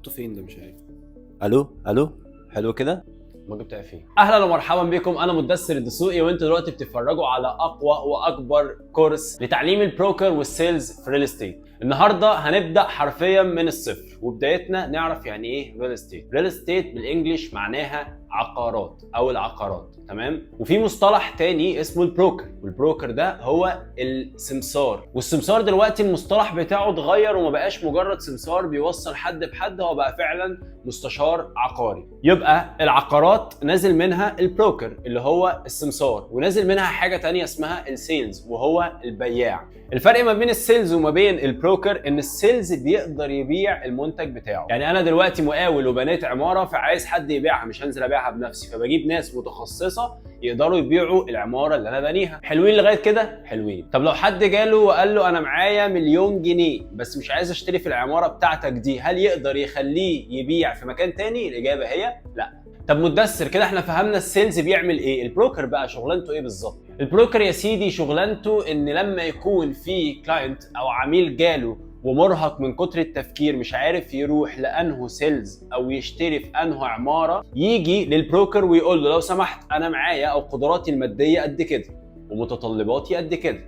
حطه فين ده؟ مش عارف. الو حلو كده. المج بتاعي فين؟ اهلا ومرحبا بكم، انا مدثر الدسوقي وانتوا دلوقتي بتتفرجوا على اقوى واكبر كورس لتعليم البروكر والسيلز في ريل استيت. النهارده هنبدا حرفيا من الصفر، وبدايتنا نعرف يعني ايه ريل استيت. ريل استيت بالانجلش معناها عقارات او العقارات، تمام؟ وفي مصطلح تاني اسمه البروكر، والبروكر ده هو السمسار. والسمسار دلوقتي المصطلح بتاعه اتغير وما بقاش مجرد سمسار بيوصل حد بحد، هو بقى فعلا مستشار عقاري. يبقى العقارات نازل منها البروكر اللي هو السمسار، ونازل منها حاجه تانية اسمها السيلز وهو البياع. الفرق ما بين السيلز وما بين البروكر ان السيلز بيقدر يبيع المنتج بتاعه. يعني انا دلوقتي مقاول وبنيت عماره فعايز حد يبيعها، مش هنزل ابيعها بنفسي، فبجيب ناس متخصصه يقدروا يبيعوا العماره اللي انا بنيها. حلوين لغايه كده؟ حلوين. طب لو حد جاله وقال له انا معايا 1,000,000 جنيه بس مش عايز اشتري في العماره بتاعتك دي، هل يقدر يخليه يبيع في مكان تاني؟ الاجابه هي لا. طب مدثر، كده احنا فهمنا السيلز بيعمل ايه، البروكر بقى شغلانته ايه بالظبط؟ البروكر يا سيدي شغلانته ان لما يكون في كلاينت او عميل جاله ومرهق من كتر التفكير مش عارف يروح لانه سيلز او يشتري في انه عماره، يجي للبروكر ويقول له لو سمحت انا معايا او قدراتي الماديه قد كده ومتطلباتي قد كده،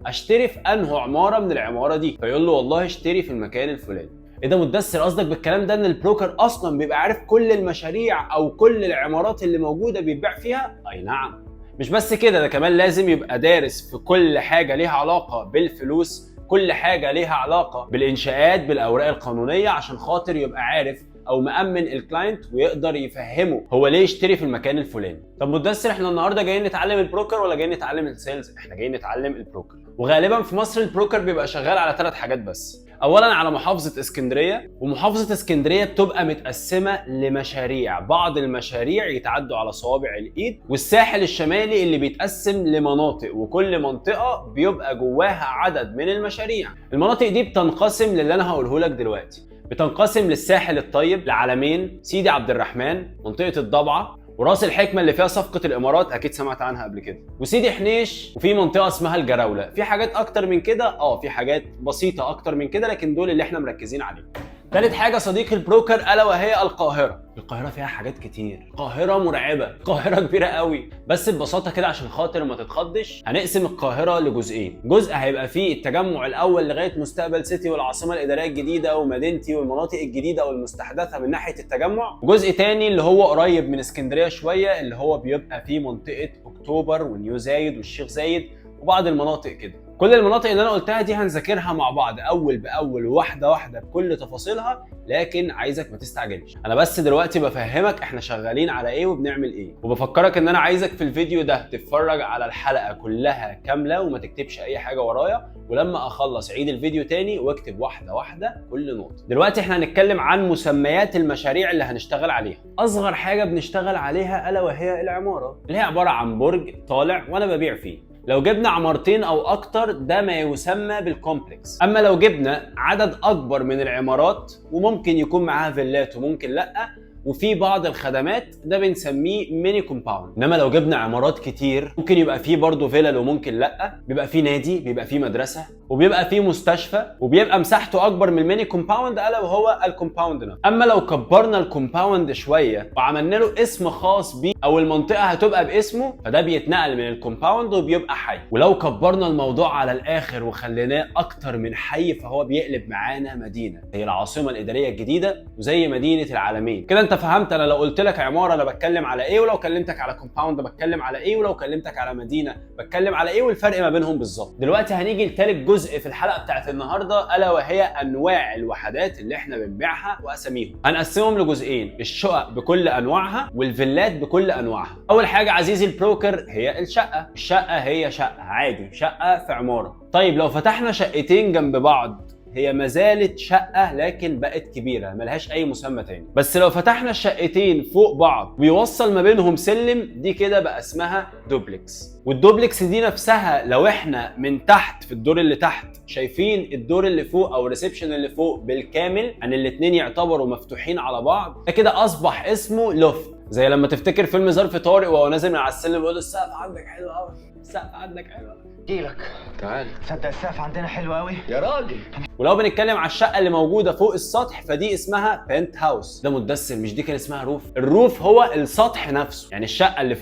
اشتري في انه عماره من العماره دي، فيقول له والله اشتري في المكان الفلاني. ايه ده مدثر، قصدك بالكلام ده ان البروكر اصلا بيبقى عارف كل المشاريع او كل العمارات اللي موجوده بيتباع فيها؟ اي نعم. مش بس كده، ده كمان لازم يبقى دارس في كل حاجه ليها علاقه بالفلوس، كل حاجه ليها علاقه بالانشاءات، بالاوراق القانونيه، عشان خاطر يبقى عارف او مأمن الكلاينت ويقدر يفهمه هو ليه يشتري في المكان الفلاني. طب مدثر، احنا النهارده جايين نتعلم البروكر ولا جايين نتعلم السيلز؟ احنا جايين نتعلم البروكر. وغالبا في مصر البروكر بيبقى شغال على 3 حاجات بس. اولا على محافظه اسكندريه، ومحافظه اسكندريه بتبقى متقسمه لمشاريع، بعض المشاريع يتعدوا على صوابع الايد، والساحل الشمالي اللي بيتقسم لمناطق، وكل منطقه بيبقى جواها عدد من المشاريع. المناطق دي بتنقسم للي انا هقوله لك دلوقتي. بتنقسم للساحل الطيب، لعلمين، سيدي عبد الرحمن، منطقه الضبعه، وراس الحكمه اللي فيها صفقه الامارات اكيد سمعت عنها قبل كده، وسيدي حنيش، وفي منطقه اسمها الجراوله. في حاجات اكتر من كده، في حاجات بسيطه اكتر من كده، لكن دول اللي احنا مركزين عليهم. ثالث حاجه صديقي البروكر الا وهي القاهره. القاهره فيها حاجات كتير، القاهره مرعبه، القاهره كبيره قوي. بس ببساطه كده عشان خاطر ما تتخضش، هنقسم القاهره لجزئين. جزء هيبقى فيه التجمع الاول لغايه مستقبل سيتي والعاصمه الاداريه الجديده ومدينتي والمناطق الجديده والمستحدثه من ناحيه التجمع، وجزء تاني اللي هو قريب من اسكندريه شويه، اللي هو بيبقى فيه منطقه اكتوبر ونيو زايد والشيخ زايد وبعض المناطق كده. كل المناطق اللي انا قلتها دي هنذاكرها مع بعض اول باول، واحده واحده بكل تفاصيلها، لكن عايزك ما تستعجلش. انا بس دلوقتي بفهمك احنا شغالين على ايه وبنعمل ايه، وبفكرك ان انا عايزك في الفيديو ده تتفرج على الحلقه كلها كامله وما تكتبش اي حاجه ورايا، ولما اخلص عيد الفيديو تاني واكتب واحده واحده كل نقطه. دلوقتي احنا هنتكلم عن مسميات المشاريع اللي هنشتغل عليها. اصغر حاجه بنشتغل عليها الا وهي العماره، اللي هي عباره عن برج طالع وانا ببيع فيه. لو جبنا عمارتين او اكتر ده ما يسمى بالكومبلكس. اما لو جبنا عدد اكبر من العمارات وممكن يكون معاها فيلات وممكن لا، وفي بعض الخدمات، ده بنسميه ميني كومباوند. انما لو جبنا عمارات كتير ممكن يبقى فيه برضه فيلل وممكن لا، بيبقى فيه نادي، بيبقى فيه مدرسه، وبيبقى فيه مستشفى، وبيبقى مساحته اكبر من الميني كومباوند الا وهو الكومباوند نفسه. اما لو كبرنا الكومباوند شويه وعملنا له اسم خاص بيه او المنطقه هتبقى باسمه، فده بيتنقل من الكومباوند وبيبقى حي. ولو كبرنا الموضوع على الاخر وخليناه اكتر من حي، فهو بيقلب معانا مدينه، زي العاصمه الاداريه الجديده وزي مدينه العالمين. كده انت فهمت انا لو قلت لك عماره انا بتكلم على ايه، ولو كلمتك على كومباوند بتكلم على ايه، ولو كلمتك على مدينه بتكلم على ايه، والفرق ما بينهم بالظبط. دلوقتي هنيجي لثالث جزء في الحلقه بتاعت النهارده، الا وهي انواع الوحدات اللي احنا بنبيعها واساميهم. هنقسمهم لجزئين، الشقق بكل انواعها والفيلات بكل انواعها. اول حاجه عزيزي البروكر هي الشقه. الشقه هي شقه عادي، شقه في عماره. طيب لو فتحنا شقتين جنب بعض، هي ما زالت شقه لكن بقت كبيره، ملهاش اي مسمى تاني. بس لو فتحنا الشقتين فوق بعض ويوصل ما بينهم سلم، دي كده بقى اسمها دوبلكس. والدوبلكس دي نفسها لو احنا من تحت في الدور اللي تحت شايفين الدور اللي فوق او الريسبشن اللي فوق بالكامل، ان الاتنين يعتبروا مفتوحين على بعض، ده كده اصبح اسمه لوفت. زي لما تفتكر فيلم ظرف طارق وهو نازل من على السلم بيقول السقف عندك حلو قوي، السقف عندك حلوه. جيلك تعال تصدق السقف عندنا حلو قوي. يا راجل. ولو بنتكلم على الشقه اللي موجوده فوق السطح فدي اسمها بنت هاوس. ده متدثر، مش دي كان اسمها روف؟ الروف هو السطح نفسه، يعني الشقه اللي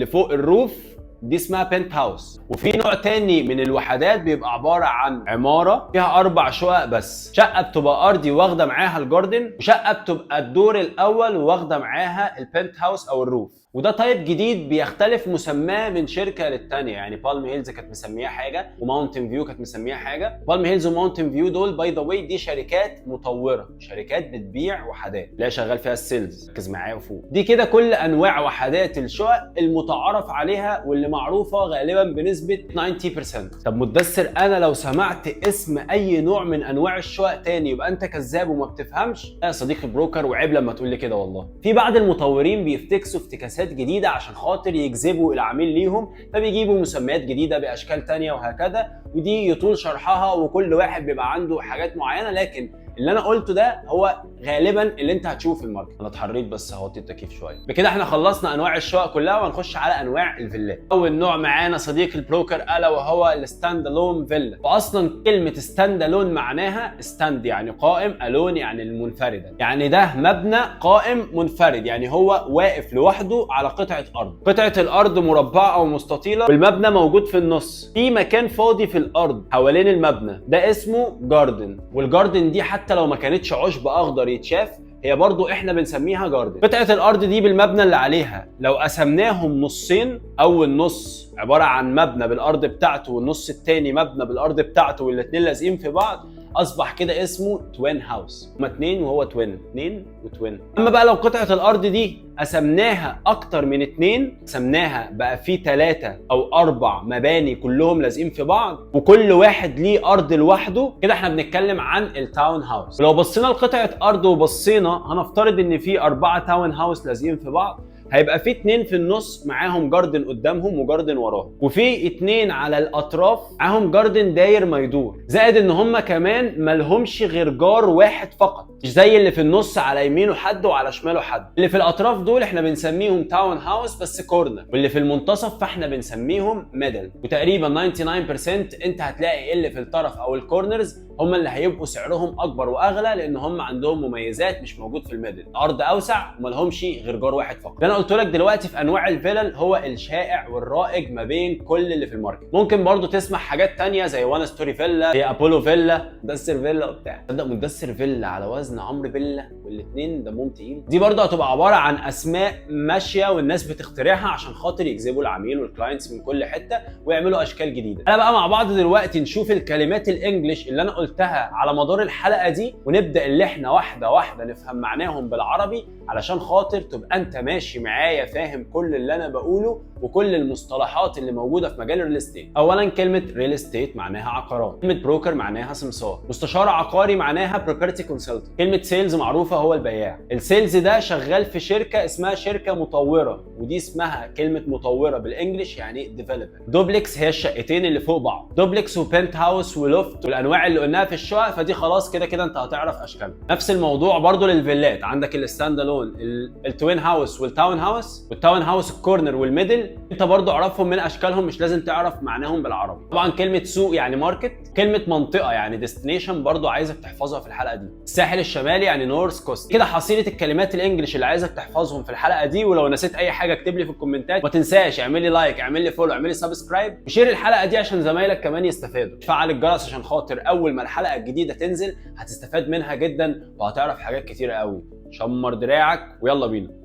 فوق الروف دي اسمها بنت هاوس. وفي نوع تاني من الوحدات بيبقى عباره عن عماره فيها 4 شقق بس، شقه بتبقى ارضي واخده معاها الجاردن، وشقه بتبقى الدور الاول واخده معاها البنت هاوس او الروف. وده تايب جديد بيختلف مسماه من شركه للتانيه، يعني بالم هيلز كانت مسميها حاجه وماونتن فيو كانت مسميها حاجه. بالم هيلز وماونتن فيو دول باي ذا واي دي شركات مطوره، شركات بتبيع وحدات اللي شغال فيها السيلز. ركز معايا وفوق دي كده كل انواع وحدات الشقق المتعارف عليها واللي معروفه غالبا بنسبه 90%. طب متدثر، انا لو سمعت اسم اي نوع من انواع الشقق تاني يبقى انت كذاب وما بتفهمش؟ يا صديقي بروكر، وعيب لما تقول لي كده والله. في بعض المطورين بيفتكسوا افتكاسات جديده عشان خاطر يجذبوا العميل ليهم، فبيجيبوا مسميات جديده باشكال تانية وهكذا، ودي يطول شرحها وكل واحد بيبقى عنده حاجات معينه. لكن اللي انا قلته ده هو غالبا اللي انت هتشوفه في الماركت. انا اتحريت بس هوطي التكييف شويه. بكده احنا خلصنا انواع الشقق كلها وهنخش على انواع الفيلات. اول نوع معانا صديق البروكر الا وهو الستاند الون فيلا. واصلا كلمه ستاند الون معناها ستاند يعني قائم، الون يعني المنفردا، يعني ده مبنى قائم منفرد، يعني هو واقف لوحده على قطعه ارض. قطعه الارض مربعه او مستطيله والمبنى موجود في النص، في مكان فاضي في الارض حوالين المبنى ده اسمه جاردن. والجاردن دي حتى لو ما كانتش عشب اخضر يتشاف هي برضو احنا بنسميها جاردن. قطعه الارض دي بالمبنى اللي عليها لو قسمناهم نصين، اول نص عباره عن مبنى بالارض بتاعته والنص التاني مبنى بالارض بتاعته والاتنين لازقين في بعض، اصبح كده اسمه توين هاوس. هما 2 وهو توين، 2 وتوين. اما بقى لو قطعه الارض دي قسمناها اكتر من 2، قسمناها بقى في 3 أو 4 مباني كلهم لازقين في بعض وكل واحد ليه ارض لوحده، كده احنا بنتكلم عن التاون هاوس. ولو بصينا لقطعه ارض وبصينا هنفترض ان في 4 تاون هاوس لازقين في بعض، هيبقى في 2 في النص معاهم جاردن قدامهم وجاردن وراهم، وفي 2 على الاطراف معاهم جاردن داير ما يدور، زائد ان هم كمان مالهمش غير جار واحد فقط، مش زي اللي في النص على يمينه حد وعلى شماله حد. اللي في الاطراف دول احنا بنسميهم تاون هاوس بس كورنر، واللي في المنتصف فاحنا بنسميهم ميدل. وتقريبا 99% انت هتلاقي اللي في الطرف او الكورنرز هم اللي هيبقوا سعرهم اكبر واغلى، لان هم عندهم مميزات مش موجود في الميدل، ارض اوسع ومالهمش غير جار واحد فقط. انا قلت لك دلوقتي في انواع الفيلل هو الشائع والرائج ما بين كل اللي في الماركت. ممكن برضو تسمع حاجات تانية زي وان ستوري فيلا، زي ابولو فيلا، مدثر فيلا وبتاع. تصدق مدثر فيلا على وزن عمرو فيلا، والاثنين دمهم تقيل. دي برضو هتبقى عباره عن اسماء ماشيه والناس بتخترعها عشان خاطر يجذبوا العميل والكلاينتس من كل حته ويعملوا اشكال جديده. انا بقى مع بعض دلوقتي نشوف الكلمات الانجليش اللي انا قلتها على مدار الحلقه دي، ونبدا اللي احنا واحده واحده نفهم معناهم بالعربي علشان خاطر تبقى انت ماشي معايا فاهم كل اللي انا بقوله وكل المصطلحات اللي موجوده في مجال الريل استيت. اولا كلمه ريل استيت معناها عقارات، كلمه بروكر معناها سمسار، مستشار عقاري معناها بروبرتي كونسلتنت، كلمه سيلز معروفه هو البياع. السيلز ده شغال في شركه اسمها شركه مطوره، ودي اسمها كلمه مطوره بالانجلش يعني ديفلوبر. دوبلكس هي الشقتين اللي فوق بعض، دوبلكس وبنت هاوس ولوفت والانواع اللي قلناها في الشقق، فدي خلاص كده كده انت هتعرف اشكالها. نفس الموضوع برضو للفيلات، عندك الستاند الون، التوين هاوس والتاون هاوس، والتاون هاوس الكورنر والميدل، انت برضو اعرفهم من اشكالهم، مش لازم تعرف معناهم بالعربي. طبعا كلمه سوق يعني ماركت، كلمه منطقه يعني ديستنيشن برضو عايزك تحفظها في الحلقه دي، الساحل الشمالي يعني نورث كوست. كده حصيله الكلمات الانجليش اللي عايزك تحفظهم في الحلقه دي. ولو نسيت اي حاجه اكتب لي في الكومنتات، ما تنساش اعمل لي لايك، اعمل لي فولو، اعمل لي سبسكرايب، وشير الحلقه دي عشان زمايلك كمان يستفادوا. فعل الجرس عشان خاطر اول ما الحلقه الجديده تنزل هتستفاد منها جدا وهتعرف حاجات كتيره قوي. شمر دراعك ويلا بينا.